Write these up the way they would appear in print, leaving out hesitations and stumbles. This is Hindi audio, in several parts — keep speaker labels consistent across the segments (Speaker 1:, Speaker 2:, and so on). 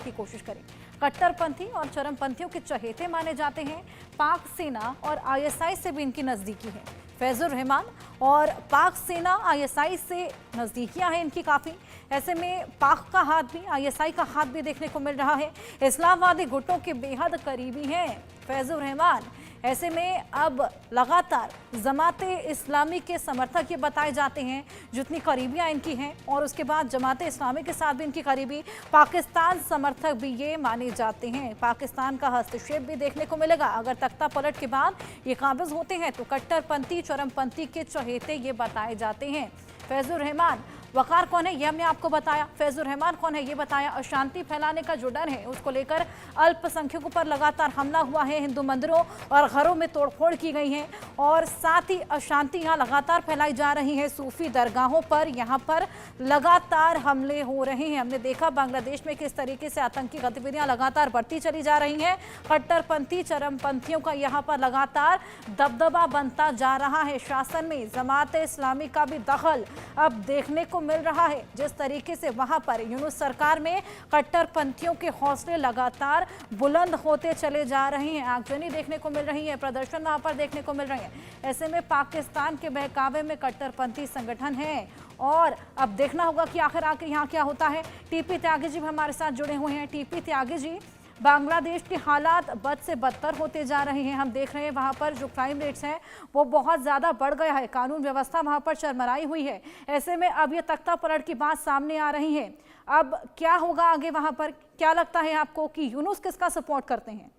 Speaker 1: की कोशिश करें। कट्टरपंथी और चरमपंथियों के चहेते माने जाते हैं। पाक सेना और आईएसआई से भी इनकी नजदीकी है। फैजुर रहमान और पाक सेना आईएसआई से नजदीकियां हैं इनकी काफी। ऐसे में पाक का हाथ भी, आईएसआई का हाथ भी देखने को मिल रहा है। इस्लामवादी गुटों के बेहद करीबी हैं फैजुर रहमान। ऐसे में अब लगातार जमाते इस्लामी के समर्थक ये बताए जाते हैं, जितनी करीबियां इनकी हैं, और उसके बाद जमाते इस्लामी के साथ भी इनकी करीबी। पाकिस्तान समर्थक भी ये माने जाते हैं। पाकिस्तान का हस्तक्षेप भी देखने को मिलेगा। अगर तख्ता पलट के बाद ये काबिज होते हैं तो कट्टरपंथी चरमपंथी के चहेते ये बताए जाते हैं। फैजुर रहमान, वकार कौन है ये हमने आपको बताया। फैजुर रहमान कौन है ये बताया। अशांति फैलाने का जो डर है उसको लेकर अल्पसंख्यकों पर लगातार हमला हुआ है। हिंदू मंदिरों और घरों में तोड़फोड़ की गई है और साथ ही अशांति यहाँ लगातार फैलाई जा रही है। सूफी दरगाहों पर यहाँ पर लगातार हमले हो रहे हैं। हमने देखा बांग्लादेश में किस तरीके से आतंकी गतिविधियां लगातार बढ़ती चली जा रही हैं। कट्टरपंथी चरमपंथियों का यहाँ पर लगातार दबदबा बनता जा रहा है। शासन में जमात इस्लामी का भी दखल अब देखने को मिल रहा है। जिस तरीके से वहां पर यूनुस सरकार में कट्टरपंथियों के हौसले लगातार बुलंद होते चले जा रहे हैं। आगजनी देखने को मिल रही है, प्रदर्शन वहां पर देखने को मिल रहे हैं। ऐसे में पाकिस्तान के बहकावे में कट्टरपंथी संगठन है और अब देखना होगा कि आखिर आके यहाँ क्या होता है। टीपी त्यागी जी भी हमारे साथ जुड़े हुए हैं। टीपी त्यागी जी, बांग्लादेश के हालात बद से बदतर होते जा रहे हैं। हम देख रहे हैं वहां पर जो क्राइम रेट्स हैं वो बहुत ज़्यादा बढ़ गया है। कानून व्यवस्था वहां पर चरमराई हुई है। ऐसे में अब ये तख्ता पलट की बात सामने आ रही है। अब क्या होगा आगे वहां पर? क्या लगता है आपको कि यूनुस किसका सपोर्ट करते हैं?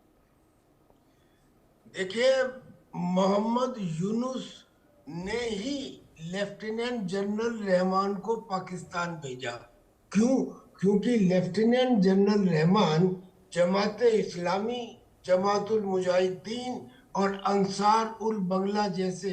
Speaker 2: देखिए, मोहम्मद यूनुस ने ही लेफ्टिनेंट जनरल रहमान को पाकिस्तान भेजा। क्यों? क्योंकि लेफ्टिनेंट जनरल रहमान जमाते इस्लामी, जमातुल मुजाहिदीन और अंसार उल बंगला जैसे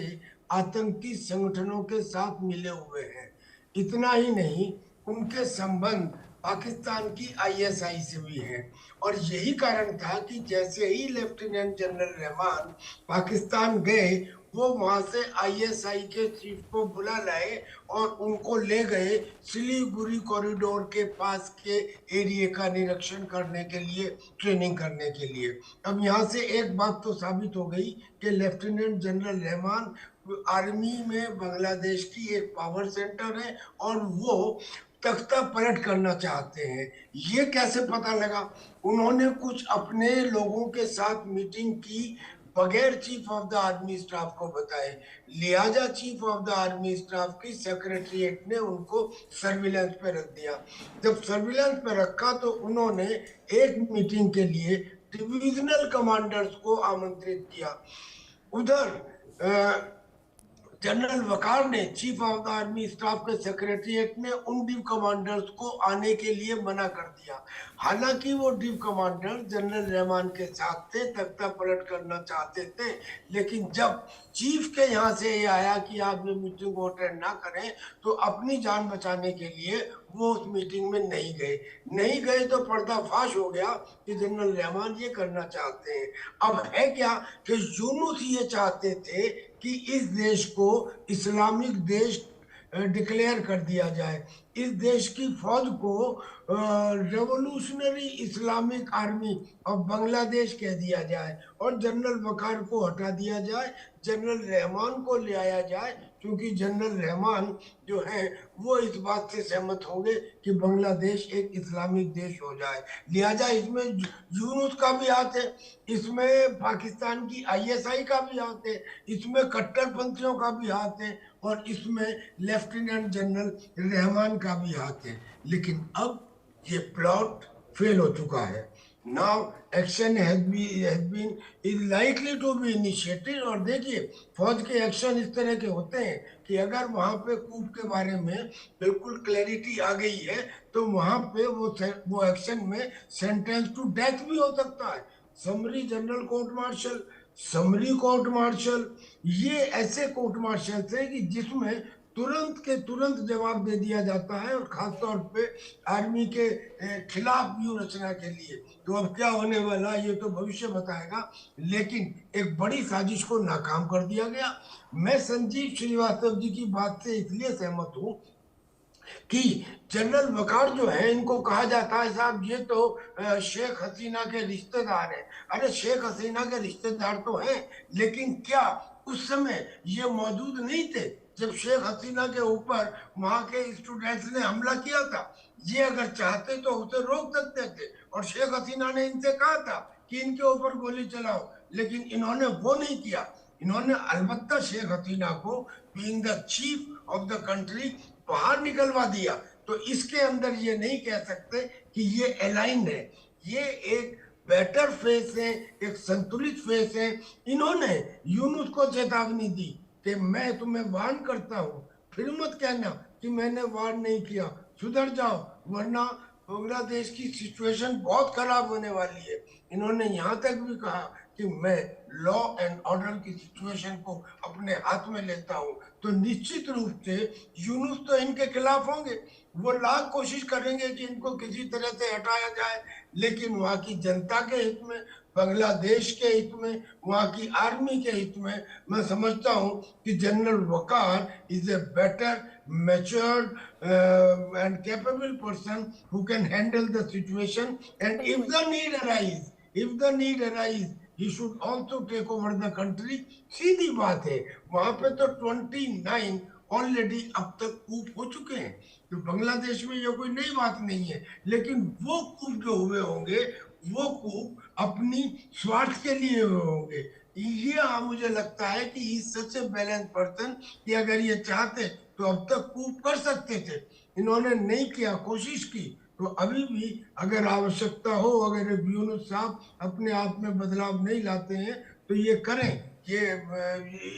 Speaker 2: आतंकी संगठनों के साथ मिले हुए हैं। इतना ही नहीं, उनके संबंध पाकिस्तान की आईएसआई से भी हैं। और यही कारण था कि जैसे ही लेफ्टिनेंट जनरल रहमान पाकिस्तान गए, वो वहां से आईएसआई के चीफ को बुला लाए और उनको ले गए सिलीगुड़ी कॉरिडोर के पास के एरिया का निरीक्षण करने के लिए, ट्रेनिंग करने के लिए। अब यहाँ से एक बात तो साबित हो गई कि लेफ्टिनेंट जनरल रहमान आर्मी में बांग्लादेश की एक पावर सेंटर है और वो तख्ता पलट करना चाहते हैं। ये कैसे पता लगा? उन्होंने कुछ अपने लोगों के साथ मीटिंग की बगैर chief of the army staff को बताए। लिहाजा chief of the army staff की सेक्रेटरीट ने उनको सर्विलांस पे रख दिया। जब सर्विलांस पे रखा तो उन्होंने एक मीटिंग के लिए डिविजनल कमांडर्स को आमंत्रित किया। उधर जनरल वकार ने, chief of the army staff के सेक्रेटरीट ने उन डिव कमांडर्स को आने के लिए मना कर दिया। हालांकि वो डिव कमांडर जनरल रहमान के साथ थे, तख्ता पलट करना चाहते थे, लेकिन जब चीफ के यहाँ से ये आया कि आप ये मीटिंग को अटेंड ना करें, तो अपनी जान बचाने के लिए वो उस मीटिंग में नहीं गए तो पर्दाफाश हो गया कि जनरल रहमान ये करना चाहते हैं। अब है क्या कि यूनुस ये चाहते थे कि इस देश को इस्लामिक देश डिक्लेयर कर दिया जाए, इस देश की फौज को revolutionary Islamic army of Bangladesh कह दिया जाए और जनरल वकार को हटा दिया जाए, जनरल रहमान को ले आया जाए, क्योंकि जनरल रहमान जो है वो इस बात से सहमत होंगे कि बांग्लादेश एक इस्लामिक देश हो जाए। लिहाजा इसमें यूनुस का भी हाथ है, इसमें पाकिस्तान की आईएसआई का भी हाथ है, इसमें कट्टरपंथियों का भी हाथ है और इसमें लेफ्टिनेंट जनरल रहमान का भी हाथ है। लेकिन अब ये प्लॉट फेल हो चुका है। Now action has been is likely to be initiated. और देखिए, फौज के एक्शन इस तरह के होते हैं कि अगर वहां पे कूप के बारे में बिल्कुल क्लैरिटी आ गई है तो वहां पे वो एक्शन में सेंटेंस टू डेथ भी हो सकता है। Summary general court martial, summary court martial, ये ऐसे कोर्ट मार्शल थे कि जिसमें तुरंत के तुरंत जवाब दे दिया जाता है, और खासतौर पे आर्मी के खिलाफ व्यू रचना के लिए। तो अब क्या होने वाला ये तो भविष्य बताएगा, लेकिन एक बड़ी साजिश को नाकाम कर दिया गया। मैं संजीव श्रीवास्तव जी की बात से इसलिए सहमत हूँ कि जनरल वकार जो है, इनको कहा जाता है साहब ये तो शेख हसीना के रिश्तेदार हैं। अरे शेख हसीना के रिश्तेदार तो हैं, लेकिन क्या उस समय ये मौजूद नहीं थे जब शेख हसीना के ऊपर वहां के स्टूडेंट्स ने हमला किया था? ये अगर चाहते तो उसे रोक सकते थे, और शेख हसीना ने इनसे कहा था कि इनके ऊपर गोली चलाओ, लेकिन इन्होंने वो नहीं किया। इन्होंने अलबत्ता शेख हसीना को, being the chief of the country, बाहर निकलवा दिया। तो इसके अंदर ये नहीं कह सकते कि ये अलाइन है। ये एक बेटर फेस है, एक संतुलित फेस है। इन्होंने यूनुस को चेतावनी दी कि मैं तुम्हें वार्न करता हूं, फिर मत कहना कि मैंने वार्न नहीं किया, सुधर जाओ, वरना बांग्लादेश की सिचुएशन बहुत खराब होने वाली है। इन्होंने यहाँ तक भी कहा कि मैं लॉ एंड ऑर्डर की सिचुएशन को अपने हाथ में लेता हूं। तो निश्चित रूप से यूनुस तो इनके खिलाफ होंगे, वो लाख कोशिश करेंगे कि इनको किसी तरह से हटाया जाए, लेकिन वहां की जनता के हित में, बांग्लादेश के हित में, वहां की आर्मी के हित में, मैं समझता हूं कि general Waqar is a better matured and capable person who can handle the situation, and if the need arise he should also take over the country। सीधी बात है, वहां पे तो 29 ऑलरेडी अब तक कूप हो चुके हैं। तो बांग्लादेश में ये कोई नई बात नहीं है, लेकिन वो कूप जो हुए होंगे, वो कूप अपनी स्वार्थ के लिए हुए होंगे। ये मुझे लगता है कि ही सच ए बैलेंस पर्सन, कि अगर ये चाहते तो अब तक कूप कर सकते थे। इन्होंने नहीं किया, कोशिश की। तो अभी भी अगर आवश्यकता हो, अगर यूनुस साहब अपने आप में बदलाव नहीं लाते हैं तो ये करें। ये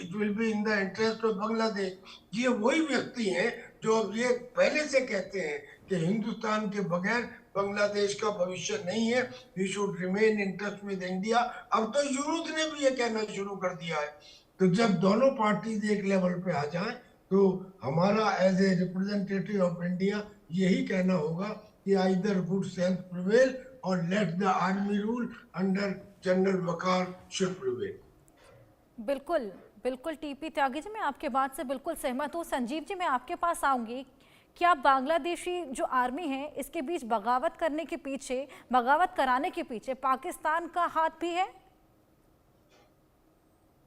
Speaker 2: it will be in the interest of Bangladesh. ये वही व्यक्ति हैं जो अब ये पहले से कहते हैं कि हिंदुस्तान के बगैर बांग्लादेश का भविष्य नहीं है, we should remain in touch with India. अब तो यूनुस ने भी ये कहना शुरू कर दिया है। तो जब दोनों पार्टीज एक लेवल पे आ जाएं, तो हमारा as a representative of India यही कहना होगा कि either good sense prevail or let the army rule under general Waqar should prevail.
Speaker 1: बिल्कुल बिल्कुल टीपी त्यागी जी, मैं आपके बात से बिल्कुल सहमत हूँ। संजीव जी, मैं आपके पास आऊंगी। क्या बांग्लादेशी जो आर्मी है इसके बीच बगावत करने के पीछे, बगावत कराने के पीछे पाकिस्तान का हाथ भी है?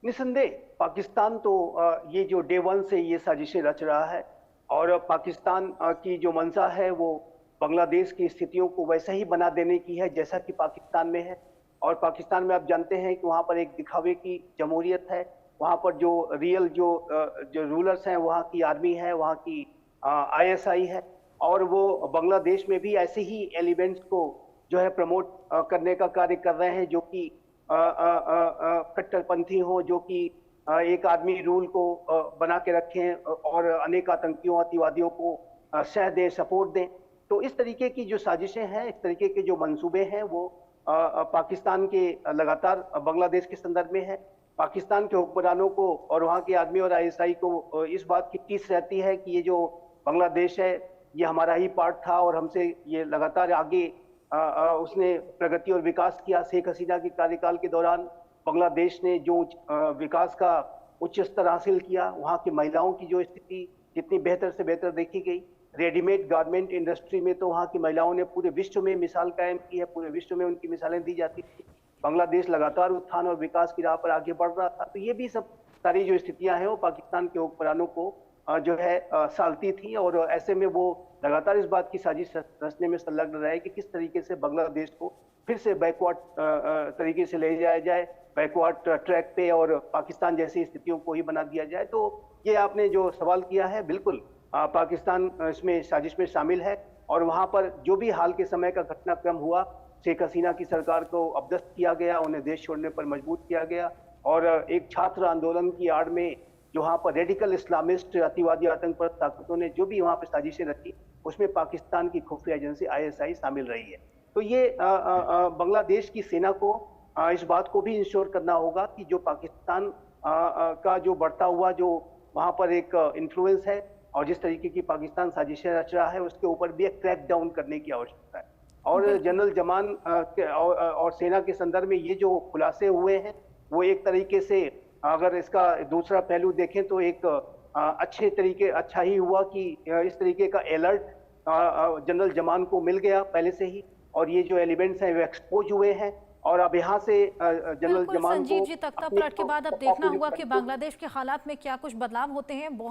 Speaker 3: निसंदेह पाकिस्तान तो ये जो डे वन से ये साजिशें रच रहा है, और पाकिस्तान की जो मंशा है वो बांग्लादेश की स्थितियों को वैसा ही बना देने की है जैसा कि पाकिस्तान में है। और पाकिस्तान में आप जानते हैं कि वहाँ पर एक दिखावे की जमहूरियत है। वहाँ पर जो रियल जो रूलर्स हैं वहाँ की आर्मी है, वहाँ की ISI है, और वो बांग्लादेश में भी ऐसे ही एलिमेंट्स को जो है प्रमोट करने का कार्य कर रहे हैं, जो कि कट्टरपंथी हो, जो कि एक आदमी रूल को बना के रखें और अनेक आतंकियों, अतिवादियों को शह दें, सपोर्ट दें। तो इस तरीके की जो साजिशें हैं, इस तरीके के जो मंसूबे हैं, वो पाकिस्तान के लगातार बांग्लादेश के संदर्भ में है। पाकिस्तान के हुक्मरानों को और वहाँ के आर्मी और ISI को इस बात की टीस रहती है कि ये जो बांग्लादेश है ये हमारा ही पार्ट था और हमसे ये लगातार आगे उसने प्रगति और विकास किया। शेख हसीना के कार्यकाल के दौरान बांग्लादेश ने जो विकास का उच्च स्तर हासिल किया, वहाँ की महिलाओं की जो स्थिति जितनी बेहतर से बेहतर देखी गई, रेडीमेड गारमेंट इंडस्ट्री में तो वहाँ की महिलाओं ने पूरे विश्व में मिसाल कायम की है, पूरे विश्व में उनकी मिसालें दी जाती थी। बांग्लादेश लगातार उत्थान और विकास की राह पर आगे बढ़ रहा था। तो ये भी सब सारी जो स्थितियां हैं वो पाकिस्तान के हुक्मरानों को जो है सालती थी, और ऐसे में वो लगातार इस बात की साजिश रचने में संलग्न रहे कि किस तरीके से बांग्लादेश को फिर से बैकवर्ड तरीके से ले जाया जाए, बैकवर्ड ट्रैक पे, और पाकिस्तान जैसी स्थितियों को ही बना दिया जाए। तो ये आपने जो सवाल किया है, बिल्कुल पाकिस्तान इसमें साजिश में शामिल है। और वहाँ पर जो भी हाल के समय का घटनाक्रम हुआ, शेख हसीना की सरकार को अपदस्थ किया गया, उन्हें देश छोड़ने पर मजबूर किया गया, और एक छात्र आंदोलन की आड़ में जो वहाँ पर रेडिकल इस्लामिस्ट अतिवादी आतंकवादी ताकतों ने जो भी वहाँ पर साजिशें रखी, उसमें पाकिस्तान की खुफिया एजेंसी ISI शामिल रही है। तो ये बांग्लादेश की सेना को इस बात को भी इंश्योर करना होगा कि जो पाकिस्तान का जो बढ़ता हुआ जो वहाँ पर एक इन्फ्लुएंस है, और जिस तरीके की पाकिस्तान साजिशें रच रहा है, उसके ऊपर भी एक क्रैक डाउन करने की आवश्यकता है। और जनरल जमान और सेना के संदर्भ में ये जो खुलासे हुए हैं, वो एक तरीके से अगर इसका दूसरा पहलू देखें तो एक अच्छा ही हुआ कि इस तरीके का अलर्ट जनरल जमान को मिल गया पहले से ही, और ये जो एलिमेंट्स हैं वो एक्सपोज हुए हैं, और अब यहाँ से जनरल
Speaker 1: बिल्कुल
Speaker 3: जमान
Speaker 1: संजीव
Speaker 3: को
Speaker 1: जी, तख्ता
Speaker 3: अपनी
Speaker 1: पलट के बाद अब देखना होगा कि
Speaker 3: ऑपोजिशन को
Speaker 1: बांग्लादेश के हालात में क्या कुछ बदलाव होते हैं।